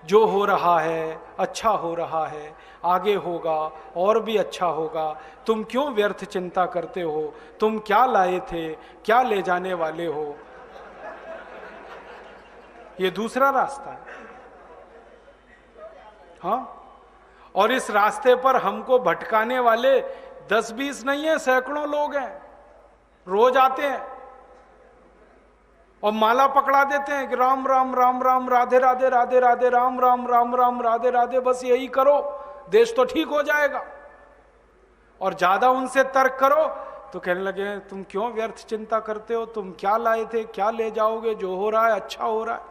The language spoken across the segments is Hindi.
जो हो रहा है अच्छा हो रहा है, आगे होगा और भी अच्छा होगा, तुम क्यों व्यर्थ चिंता करते हो, तुम क्या लाए थे, क्या ले जाने वाले हो। ये दूसरा रास्ता है। हाँ, और इस रास्ते पर हमको भटकाने वाले 10-20 नहीं है, सैकड़ों लोग हैं, रोज आते हैं और माला पकड़ा देते हैं कि राम राम राम राम, राधे राधे राधे राधे, राम राम राम राम, राधे राधे, बस यही करो देश तो ठीक हो जाएगा। और ज्यादा उनसे तर्क करो तो कहने लगे तुम क्यों व्यर्थ चिंता करते हो, तुम क्या लाए थे, क्या ले जाओगे, जो हो रहा है अच्छा हो रहा है,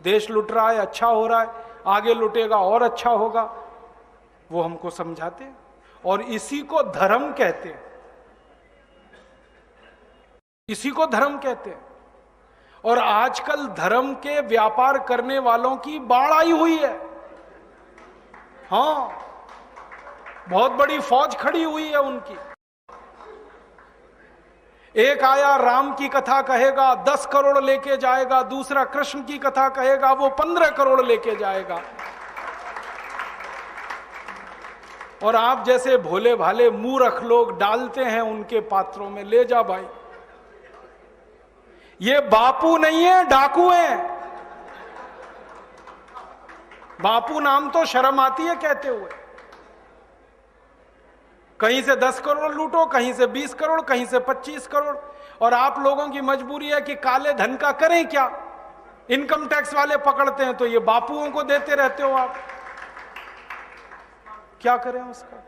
देश लुट रहा है अच्छा हो रहा है, आगे लुटेगा और अच्छा होगा। वो हमको समझाते हैं और इसी को धर्म कहते हैं, इसी को धर्म कहते हैं। और आजकल धर्म के व्यापार करने वालों की बाढ़ आई हुई है। हाँ, बहुत बड़ी फौज खड़ी हुई है उनकी। एक आया राम की कथा कहेगा 10 करोड़ लेके जाएगा, दूसरा कृष्ण की कथा कहेगा वो 15 करोड़ लेके जाएगा। और आप जैसे भोले भाले मूर्ख लोग डालते हैं उनके पात्रों में, ले जा भाई। ये बापू नहीं है, डाकू हैं। बापू नाम तो शर्म आती है कहते हुए। कहीं से 10 करोड़ लूटो, कहीं से 20 करोड़, कहीं से 25 करोड़। और आप लोगों की मजबूरी है कि काले धन का करें क्या, इनकम टैक्स वाले पकड़ते हैं तो ये बापुओं को देते रहते हो आप, क्या करें उसका।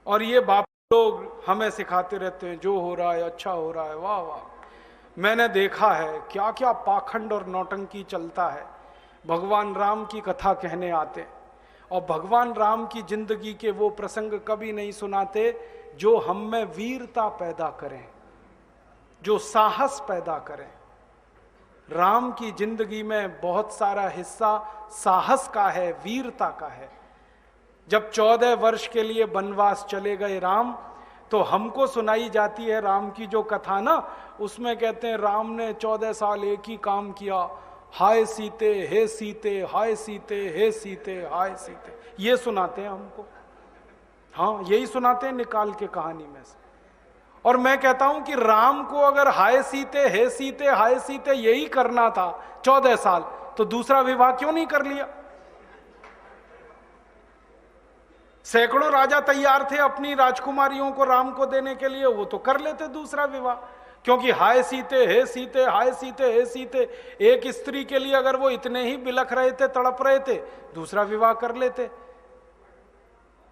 और ये बापू लोग हमें सिखाते रहते हैं जो हो रहा है अच्छा हो रहा है। वाह वाह, मैंने देखा है क्या क्या पाखंड और नौटंकी चलता है। भगवान राम की कथा कहने आते और भगवान राम की जिंदगी के वो प्रसंग कभी नहीं सुनाते जो हम में वीरता पैदा करें, जो साहस पैदा करें। राम की जिंदगी में बहुत सारा हिस्सा साहस का है, वीरता का है। जब 14 वर्ष के लिए वनवास चले गए राम, तो हमको सुनाई जाती है राम की जो कथा ना, उसमें कहते हैं राम ने 14 साल एक ही काम किया, हाय सीते हे सीते, हाय सीते हे सीते, हाय सीते, ये सुनाते हैं हमको। हाँ, यही सुनाते हैं निकाल के कहानी में से। और मैं कहता हूं कि राम को अगर हाय सीते हे सीते हाय सीते यही करना था 14 साल, तो दूसरा विवाह क्यों नहीं कर लिया। सैकड़ों राजा तैयार थे अपनी राजकुमारियों को राम को देने के लिए, वो तो कर लेते दूसरा विवाह। क्योंकि हाय सीते हे सीते, हाय सीते हे सीते, एक स्त्री के लिए अगर वो इतने ही बिलख रहे थे, तड़प रहे थे, दूसरा विवाह कर लेते।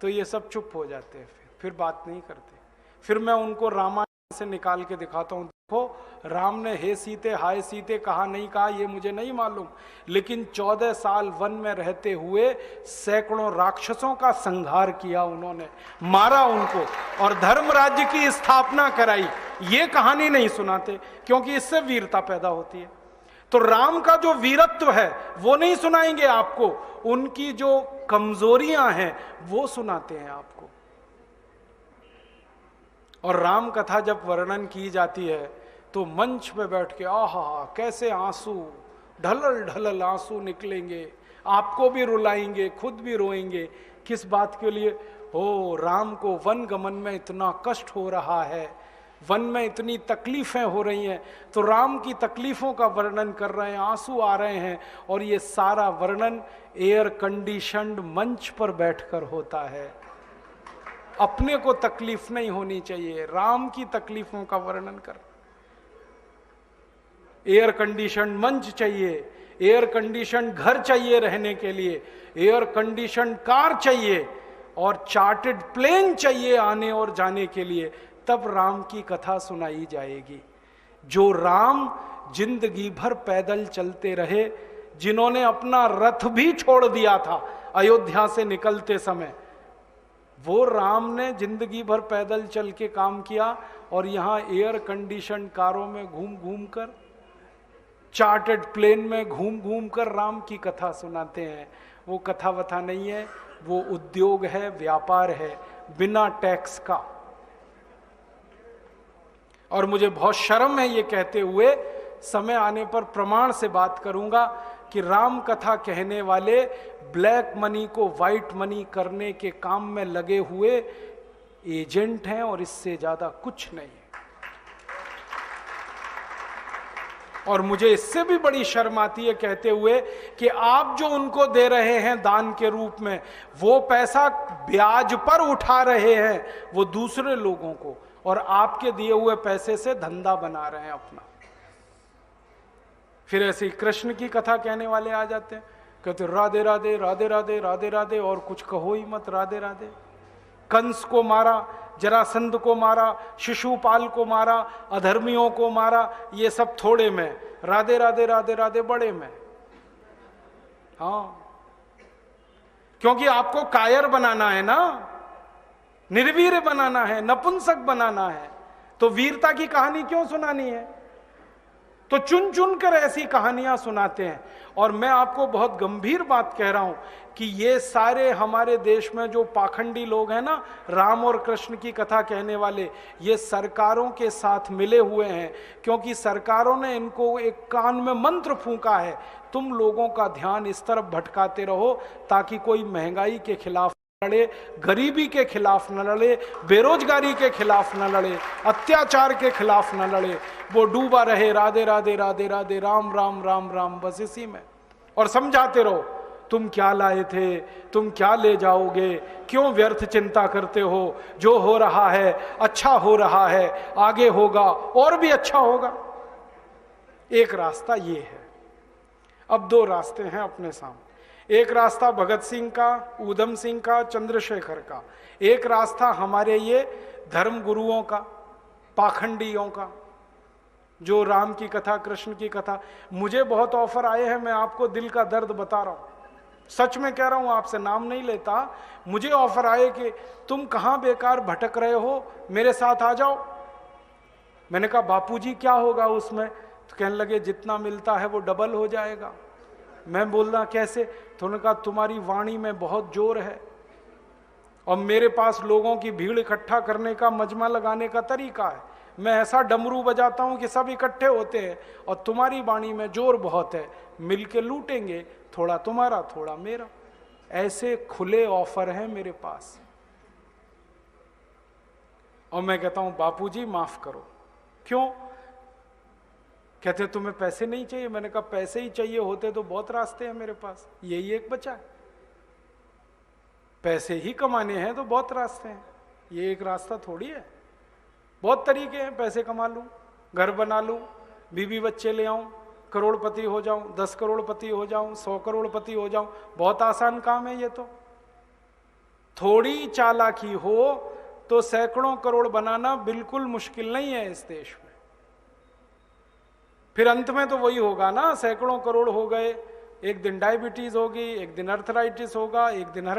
तो ये सब चुप हो जाते हैं, फिर बात नहीं करते। फिर मैं उनको रामायण से निकाल के दिखाता हूं, देखो राम ने हे सीते हाय सीते कहा नहीं कहा ये मुझे नहीं मालूम, लेकिन 14 साल वन में रहते हुए सैकड़ों राक्षसों का संहार किया उन्होंने, मारा उनको और धर्म राज्य की स्थापना कराई। ये कहानी नहीं सुनाते क्योंकि इससे वीरता पैदा होती है। तो राम का जो वीरत्व है वो नहीं सुनाएंगे आपको, उनकी जो कमजोरियां हैं वो सुनाते हैं आपको। और राम कथा जब वर्णन की जाती है तो मंच पे बैठ के आहा कैसे आंसू, ढलल ढलल आंसू निकलेंगे, आपको भी रुलाएंगे, खुद भी रोएंगे। किस बात के लिए? हो, राम को वन गमन में इतना कष्ट हो रहा है, वन में इतनी तकलीफें हो रही हैं, तो राम की तकलीफों का वर्णन कर रहे हैं, आंसू आ रहे हैं। और ये सारा वर्णन एयर कंडीशन्ड मंच पर बैठकर होता है। अपने को तकलीफ नहीं होनी चाहिए, राम की तकलीफों का वर्णन कर। एयर कंडीशन मंच चाहिए, एयर कंडीशन घर चाहिए रहने के लिए, एयर कंडीशन कार चाहिए और चार्टर्ड प्लेन चाहिए आने और जाने के लिए, तब राम की कथा सुनाई जाएगी। जो राम जिंदगी भर पैदल चलते रहे, जिन्होंने अपना रथ भी छोड़ दिया था अयोध्या से निकलते समय, वो राम ने जिंदगी भर पैदल चल के काम किया और यहां एयर कंडीशन कारों में घूम घूम कर, चार्टर्ड प्लेन में घूम घूम कर राम की कथा सुनाते हैं। वो कथा वथा नहीं है, वो उद्योग है, व्यापार है, बिना टैक्स का। और मुझे बहुत शर्म है ये कहते हुए, समय आने पर प्रमाण से बात करूंगा, कि राम कथा कहने वाले ब्लैक मनी को व्हाइट मनी करने के काम में लगे हुए एजेंट हैं और इससे ज्यादा कुछ नहीं है। और मुझे इससे भी बड़ी शर्म आती है कहते हुए कि आप जो उनको दे रहे हैं दान के रूप में, वो पैसा ब्याज पर उठा रहे हैं वो दूसरे लोगों को, और आपके दिए हुए पैसे से धंधा बना रहे हैं अपना। फिर ऐसे ही कृष्ण की कथा कहने वाले आ जाते हैं, कहते राधे राधे राधे राधे राधे राधे, और कुछ कहो ही मत, राधे राधे। कंस को मारा, जरासंध को मारा, शिशुपाल को मारा, अधर्मियों को मारा, ये सब थोड़े में, राधे राधे राधे राधे बड़े में। हाँ, क्योंकि आपको कायर बनाना है ना, निर्वीर बनाना है, नपुंसक बनाना है, तो वीरता की कहानी क्यों सुनानी है? तो चुन चुन कर ऐसी कहानियां सुनाते हैं। और मैं आपको बहुत गंभीर बात कह रहा हूं कि ये सारे हमारे देश में जो पाखंडी लोग हैं ना, राम और कृष्ण की कथा कहने वाले, ये सरकारों के साथ मिले हुए हैं, क्योंकि सरकारों ने इनको एक कान में मंत्र फूंका है, तुम लोगों का ध्यान इस तरफ भटकाते रहो ताकि कोई महंगाई के खिलाफ लड़े, गरीबी के खिलाफ न लड़े, बेरोजगारी के खिलाफ न लड़े, अत्याचार के खिलाफ न लड़े, वो डूबा रहे राधे राधे राधे राधे राम राम राम राम, बस इसी में। और समझाते रहो, तुम क्या लाए थे, तुम क्या ले जाओगे, क्यों व्यर्थ चिंता करते हो, जो हो रहा है अच्छा हो रहा है, आगे होगा और भी अच्छा होगा। एक रास्ता ये है। अब दो रास्ते हैं अपने सामने, एक रास्ता भगत सिंह का, ऊधम सिंह का, चंद्रशेखर का, एक रास्ता हमारे ये धर्म गुरुओं का, पाखंडियों का, जो राम की कथा, कृष्ण की कथा। मुझे बहुत ऑफर आए हैं, मैं आपको दिल का दर्द बता रहा हूं, सच में कह रहा हूं, आपसे नाम नहीं लेता। मुझे ऑफर आए कि तुम कहां बेकार भटक रहे हो, मेरे साथ आ जाओ। मैंने कहा बापूजी क्या होगा उसमें? तो कहने लगे जितना मिलता है वो डबल हो जाएगा। मैं बोलना कैसे? तो उन्होंने कहा तुम्हारी वाणी में बहुत जोर है और मेरे पास लोगों की भीड़ इकट्ठा करने का, मजमा लगाने का तरीका है। मैं ऐसा डमरू बजाता हूं कि सब इकट्ठे होते हैं, और तुम्हारी वाणी में जोर बहुत है, मिलके लूटेंगे, थोड़ा तुम्हारा थोड़ा मेरा। ऐसे खुले ऑफर हैं मेरे पास। और मैं कहता हूं बापूजी माफ करो। क्यों? कहते तुम्हें पैसे नहीं चाहिए? मैंने कहा पैसे ही चाहिए होते तो बहुत रास्ते हैं मेरे पास, यही एक बचा है। पैसे ही कमाने हैं तो बहुत रास्ते हैं, ये एक रास्ता थोड़ी है। बहुत तरीके हैं, पैसे कमा लूं, घर बना लूं, बीवी बच्चे ले आऊं, करोड़पति हो जाऊं, 10 करोड़पति हो जाऊं, 100 करोड़पति हो जाऊं, बहुत आसान काम है ये तो। थोड़ी चालाकी हो तो सैकड़ों करोड़ बनाना बिल्कुल मुश्किल नहीं है इस देश में। फिर अंत में तो वही होगा ना, सैकड़ों करोड़ हो गए, एक दिन डायबिटीज होगी, एक दिन अर्थराइटिस होगा, एक दिन हार्ट